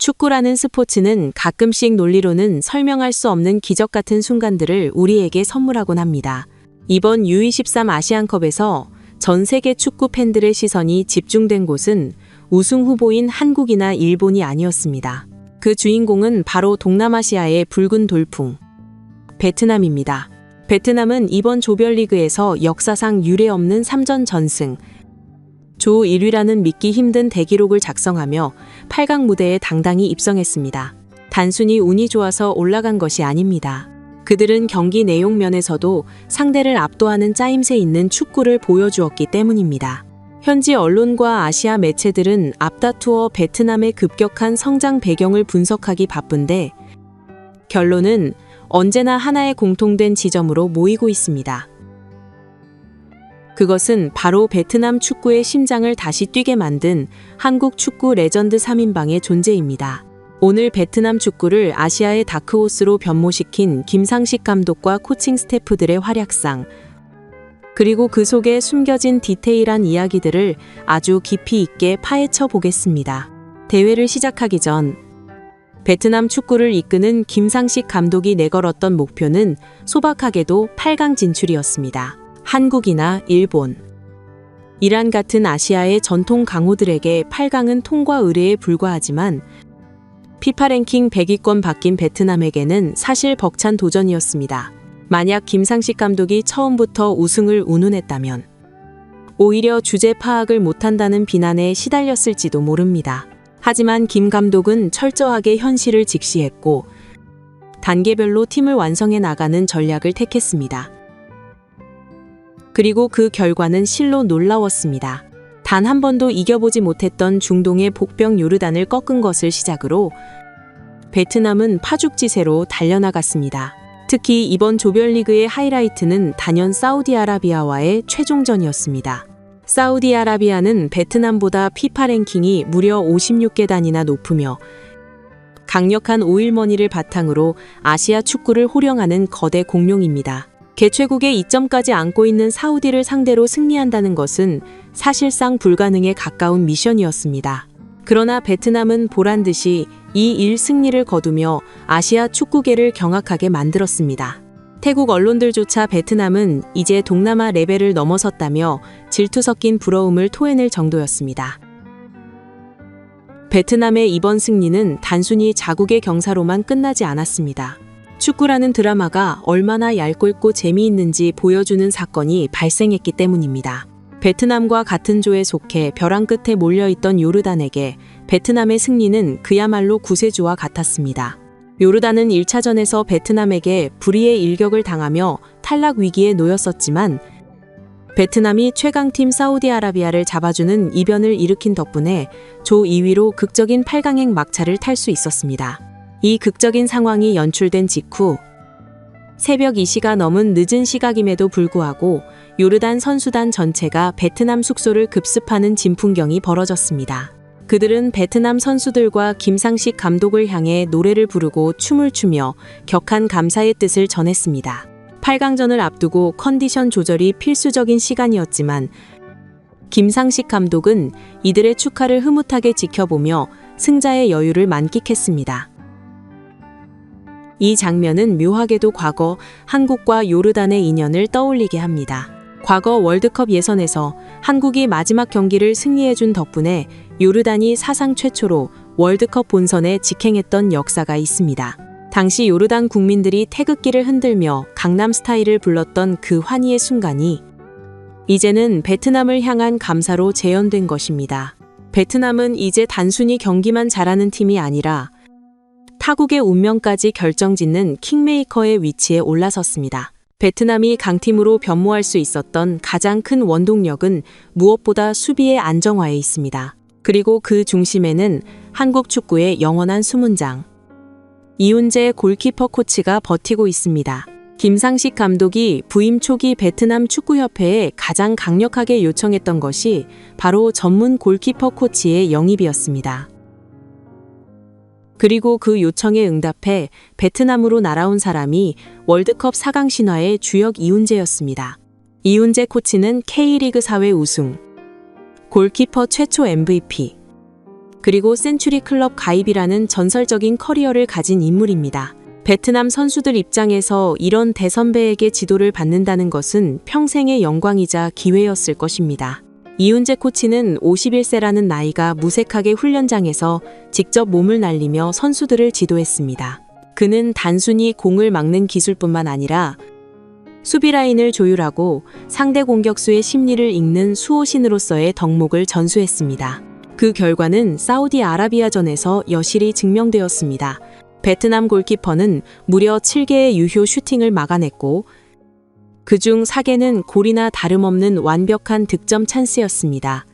축구라는 스포츠는 가끔씩 논리로는 설명할 수 없는 기적 같은 순간들을 우리에게 선물하곤 합니다. 이번 U23 아시안컵에서 전 세계 축구 팬들의 시선이 집중된 곳은 우승 후보인 한국이나 일본이 아니었습니다. 그 주인공은 바로 동남아시아의 붉은 돌풍, 베트남입니다. 베트남은 이번 조별리그에서 역사상 유례없는 3전 전승, 조 1위라는 믿기 힘든 대기록을 작성하며 8강 무대에 당당히 입성했습니다. 단순히 운이 좋아서 올라간 것이 아닙니다. 그들은 경기 내용 면에서도 상대를 압도하는 짜임새 있는 축구를 보여주었기 때문입니다. 현지 언론과 아시아 매체들은 앞다투어 베트남의 급격한 성장 배경을 분석하기 바쁜데 결론은 언제나 하나의 공통된 지점으로 모이고 있습니다. 그것은 바로 베트남 축구의 심장을 다시 뛰게 만든 한국 축구 레전드 3인방의 존재입니다. 오늘 베트남 축구를 아시아의 다크호스로 변모시킨 김상식 감독과 코칭 스태프들의 활약상, 그리고 그 속에 숨겨진 디테일한 이야기들을 아주 깊이 있게 파헤쳐 보겠습니다. 대회를 시작하기 전 베트남 축구를 이끄는 김상식 감독이 내걸었던 목표는 소박하게도 8강 진출이었습니다. 한국이나 일본, 이란 같은 아시아의 전통 강호들에게 8강은 통과 의례에 불과하지만 피파 랭킹 100위권 바뀐 베트남에게는 사실 벅찬 도전이었습니다. 만약 김상식 감독이 처음부터 우승을 운운했다면 오히려 주제 파악을 못한다는 비난에 시달렸을지도 모릅니다. 하지만 김 감독은 철저하게 현실을 직시했고 단계별로 팀을 완성해 나가는 전략을 택했습니다. 그리고 그 결과는 실로 놀라웠습니다. 단 한 번도 이겨보지 못했던 중동의 복병 요르단을 꺾은 것을 시작으로 베트남은 파죽지세로 달려나갔습니다. 특히 이번 조별리그의 하이라이트는 단연 사우디아라비아와의 최종전이었습니다. 사우디아라비아는 베트남보다 피파 랭킹이 무려 56계단이나 높으며 강력한 오일머니를 바탕으로 아시아 축구를 호령하는 거대 공룡입니다. 개최국의 이점까지 안고 있는 사우디를 상대로 승리한다는 것은 사실상 불가능에 가까운 미션이었습니다. 그러나 베트남은 보란듯이 이 1승리를 거두며 아시아 축구계를 경악하게 만들었습니다. 태국 언론들조차 베트남은 이제 동남아 레벨을 넘어섰다며 질투 섞인 부러움을 토해낼 정도였습니다. 베트남의 이번 승리는 단순히 자국의 경사로만 끝나지 않았습니다. 축구라는 드라마가 얼마나 얇고 재미있는지 보여주는 사건이 발생했기 때문입니다. 베트남과 같은 조에 속해 벼랑 끝에 몰려있던 요르단에게 베트남의 승리는 그야말로 구세주와 같았습니다. 요르단은 1차전에서 베트남에게 불의의 일격을 당하며 탈락 위기에 놓였었지만 베트남이 최강팀 사우디아라비아를 잡아주는 이변을 일으킨 덕분에 조 2위로 극적인 8강행 막차를 탈 수 있었습니다. 이 극적인 상황이 연출된 직후 새벽 2시가 넘은 늦은 시각임에도 불구하고 요르단 선수단 전체가 베트남 숙소를 급습하는 진풍경이 벌어졌습니다. 그들은 베트남 선수들과 김상식 감독을 향해 노래를 부르고 춤을 추며 격한 감사의 뜻을 전했습니다. 8강전을 앞두고 컨디션 조절이 필수적인 시간이었지만 김상식 감독은 이들의 축하를 흐뭇하게 지켜보며 승자의 여유를 만끽했습니다. 이 장면은 묘하게도 과거 한국과 요르단의 인연을 떠올리게 합니다. 과거 월드컵 예선에서 한국이 마지막 경기를 승리해준 덕분에 요르단이 사상 최초로 월드컵 본선에 직행했던 역사가 있습니다. 당시 요르단 국민들이 태극기를 흔들며 강남 스타일을 불렀던 그 환희의 순간이 이제는 베트남을 향한 감사로 재현된 것입니다. 베트남은 이제 단순히 경기만 잘하는 팀이 아니라 타국의 운명까지 결정짓는 킹메이커의 위치에 올라섰습니다. 베트남이 강팀으로 변모할 수 있었던 가장 큰 원동력은 무엇보다 수비의 안정화에 있습니다. 그리고 그 중심에는 한국 축구의 영원한 수문장, 이훈재 골키퍼 코치가 버티고 있습니다. 김상식 감독이 부임 초기 베트남 축구협회에 가장 강력하게 요청했던 것이 바로 전문 골키퍼 코치의 영입이었습니다. 그리고 그 요청에 응답해 베트남으로 날아온 사람이 월드컵 4강 신화의 주역 이훈재였습니다. 이훈재 코치는 K리그 4회 우승, 골키퍼 최초 MVP, 그리고 센츄리 클럽 가입이라는 전설적인 커리어를 가진 인물입니다. 베트남 선수들 입장에서 이런 대선배에게 지도를 받는다는 것은 평생의 영광이자 기회였을 것입니다. 이훈재 코치는 51세라는 나이가 무색하게 훈련장에서 직접 몸을 날리며 선수들을 지도했습니다. 그는 단순히 공을 막는 기술뿐만 아니라 수비 라인을 조율하고 상대 공격수의 심리를 읽는 수호신으로서의 덕목을 전수했습니다. 그 결과는 사우디아라비아전에서 여실히 증명되었습니다. 베트남 골키퍼는 무려 7개의 유효 슈팅을 막아냈고 그중 4개는 골이나 다름없는 완벽한 득점 찬스였습니다.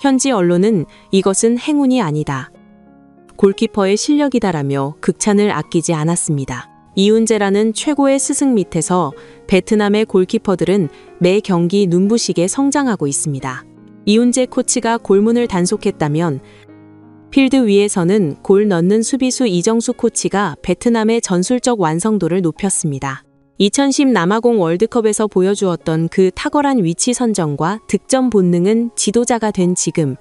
현지 언론은 이것은 행운이 아니다, 골키퍼의 실력이다라며 극찬을 아끼지 않았습니다. 이훈재라는 최고의 스승 밑에서 베트남의 골키퍼들은 매 경기 눈부시게 성장하고 있습니다. 이훈재 코치가 골문을 단속했다면 필드 위에서는 골 넣는 수비수 이정수 코치가 베트남의 전술적 완성도를 높였습니다. 2010 남아공 월드컵에서 보여주었던 그 탁월한 위치 선정과 득점 본능은 지도자가 된 지금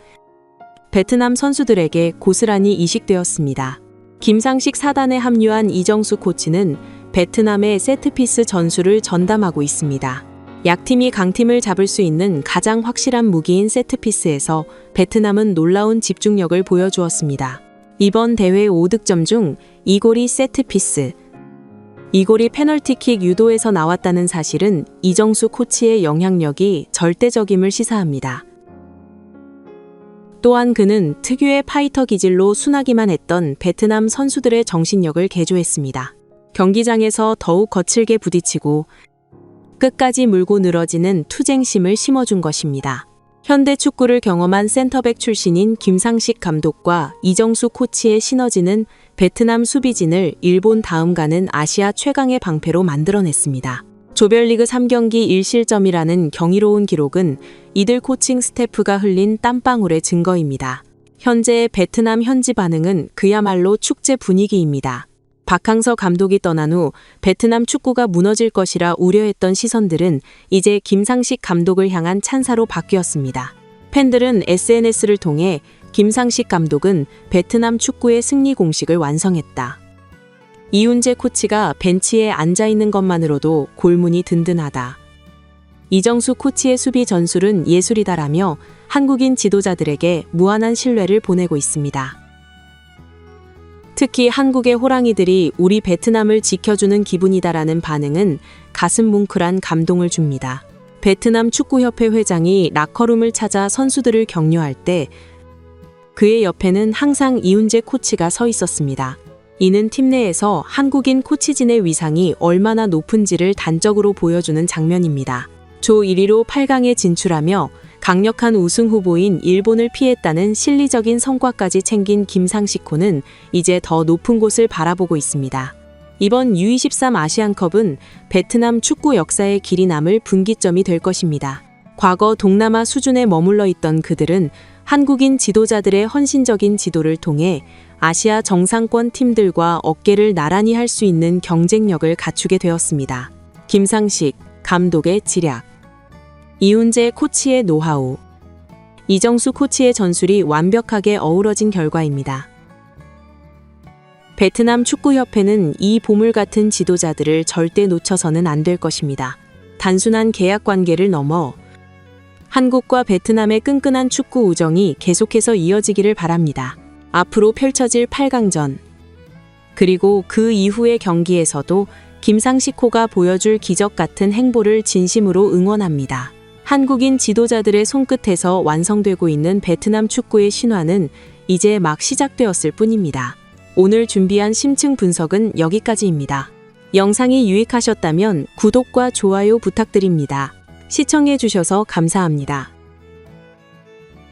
베트남 선수들에게 고스란히 이식되었습니다. 김상식 사단에 합류한 이정수 코치는 베트남의 세트피스 전술을 전담하고 있습니다. 약팀이 강팀을 잡을 수 있는 가장 확실한 무기인 세트피스에서 베트남은 놀라운 집중력을 보여주었습니다. 이번 대회 5득점 중 2골이 세트피스, 2골이 페널티킥 유도에서 나왔다는 사실은 이정수 코치의 영향력이 절대적임을 시사합니다. 또한 그는 특유의 파이터 기질로 순하기만 했던 베트남 선수들의 정신력을 개조했습니다. 경기장에서 더욱 거칠게 부딪히고 끝까지 물고 늘어지는 투쟁심을 심어준 것입니다. 현대 축구를 경험한 센터백 출신인 김상식 감독과 이정수 코치의 시너지는 베트남 수비진을 일본 다음 가는 아시아 최강의 방패로 만들어냈습니다. 조별리그 3경기 1실점이라는 경이로운 기록은 이들 코칭 스태프가 흘린 땀방울의 증거입니다. 현재의 베트남 현지 반응은 그야말로 축제 분위기입니다. 박항서 감독이 떠난 후 베트남 축구가 무너질 것이라 우려했던 시선들은 이제 김상식 감독을 향한 찬사로 바뀌었습니다. 팬들은 SNS를 통해 김상식 감독은 베트남 축구의 승리 공식을 완성했다, 이훈재 코치가 벤치에 앉아있는 것만으로도 골문이 든든하다, 이정수 코치의 수비 전술은 예술이다라며 한국인 지도자들에게 무한한 신뢰를 보내고 있습니다. 특히 한국의 호랑이들이 우리 베트남을 지켜주는 기분이다라는 반응은 가슴 뭉클한 감동을 줍니다. 베트남 축구협회 회장이 라커룸을 찾아 선수들을 격려할 때 그의 옆에는 항상 이훈재 코치가 서 있었습니다. 이는 팀 내에서 한국인 코치진의 위상이 얼마나 높은지를 단적으로 보여주는 장면입니다. 조 1위로 8강에 진출하며 강력한 우승 후보인 일본을 피했다는 실리적인 성과까지 챙긴 김상식호는 이제 더 높은 곳을 바라보고 있습니다. 이번 U23 아시안컵은 베트남 축구 역사에 길이 남을 분기점이 될 것입니다. 과거 동남아 수준에 머물러 있던 그들은 한국인 지도자들의 헌신적인 지도를 통해 아시아 정상권 팀들과 어깨를 나란히 할 수 있는 경쟁력을 갖추게 되었습니다. 김상식 감독의 지략, 이훈재 코치의 노하우, 이정수 코치의 전술이 완벽하게 어우러진 결과입니다. 베트남 축구협회는 이 보물 같은 지도자들을 절대 놓쳐서는 안 될 것입니다. 단순한 계약 관계를 넘어 한국과 베트남의 끈끈한 축구 우정이 계속해서 이어지기를 바랍니다. 앞으로 펼쳐질 8강전, 그리고 그 이후의 경기에서도 김상식호가 보여줄 기적 같은 행보를 진심으로 응원합니다. 한국인 지도자들의 손끝에서 완성되고 있는 베트남 축구의 신화는 이제 막 시작되었을 뿐입니다. 오늘 준비한 심층 분석은 여기까지입니다. 영상이 유익하셨다면 구독과 좋아요 부탁드립니다. 시청해주셔서 감사합니다.